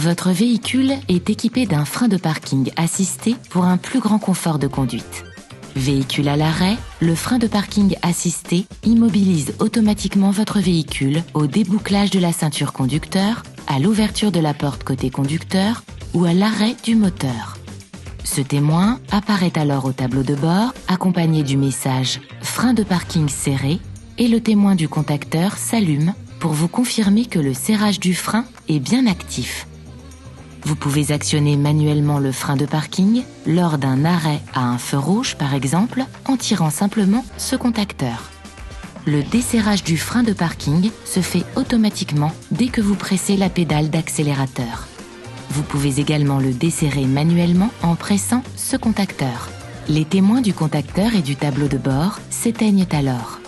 Votre véhicule est équipé d'un frein de parking assisté pour un plus grand confort de conduite. Véhicule à l'arrêt, le frein de parking assisté immobilise automatiquement votre véhicule au débouclage de la ceinture conducteur, à l'ouverture de la porte côté conducteur ou à l'arrêt du moteur. Ce témoin apparaît alors au tableau de bord accompagné du message « Frein de parking serré » et le témoin du contacteur s'allume pour vous confirmer que le serrage du frein est bien actif. Vous pouvez actionner manuellement le frein de parking lors d'un arrêt à un feu rouge par exemple en tirant simplement ce contacteur. Le desserrage du frein de parking se fait automatiquement dès que vous pressez la pédale d'accélérateur. Vous pouvez également le desserrer manuellement en pressant ce contacteur. Les témoins du contacteur et du tableau de bord s'éteignent alors.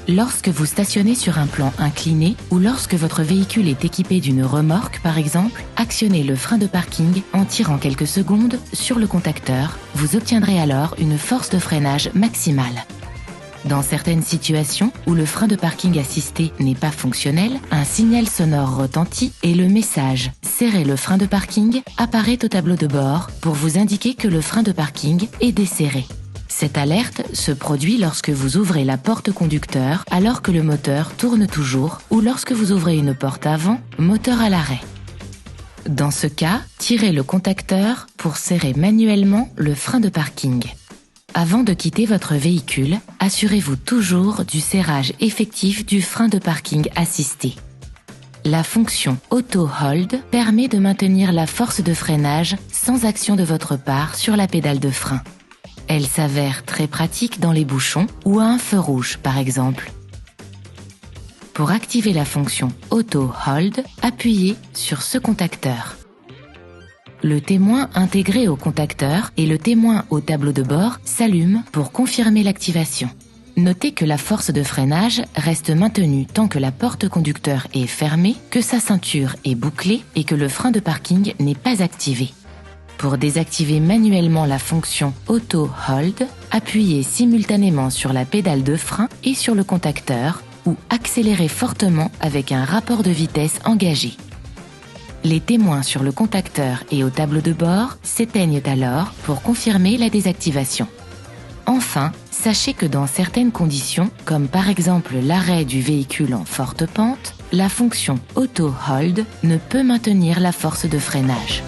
Lorsque vous stationnez sur un plan incliné ou lorsque votre véhicule est équipé d'une remorque par exemple, actionnez le frein de parking en tirant quelques secondes sur le contacteur. Vous obtiendrez alors une force de freinage maximale. Dans certaines situations où le frein de parking assisté n'est pas fonctionnel, un signal sonore retentit et le message « Serrez le frein de parking » apparaît au tableau de bord pour vous indiquer que le frein de parking est desserré. Cette alerte se produit lorsque vous ouvrez la porte conducteur alors que le moteur tourne toujours ou lorsque vous ouvrez une porte avant, moteur à l'arrêt. Dans ce cas, tirez le contacteur pour serrer manuellement le frein de parking. Avant de quitter votre véhicule, assurez-vous toujours du serrage effectif du frein de parking assisté. La fonction Auto Hold permet de maintenir la force de freinage sans action de votre part sur la pédale de frein. Elle s'avère très pratique dans les bouchons ou à un feu rouge par exemple. Pour activer la fonction Auto Hold, appuyez sur ce contacteur. Le témoin intégré au contacteur et le témoin au tableau de bord s'allument pour confirmer l'activation. Notez que la force de freinage reste maintenue tant que la porte conducteur est fermée, que sa ceinture est bouclée et que le frein de parking n'est pas activé. Pour désactiver manuellement la fonction Auto Hold, appuyez simultanément sur la pédale de frein et sur le contacteur ou accélérez fortement avec un rapport de vitesse engagé. Les témoins sur le contacteur et au tableau de bord s'éteignent alors pour confirmer la désactivation. Enfin, sachez que dans certaines conditions, comme par exemple l'arrêt du véhicule en forte pente, la fonction Auto Hold ne peut maintenir la force de freinage.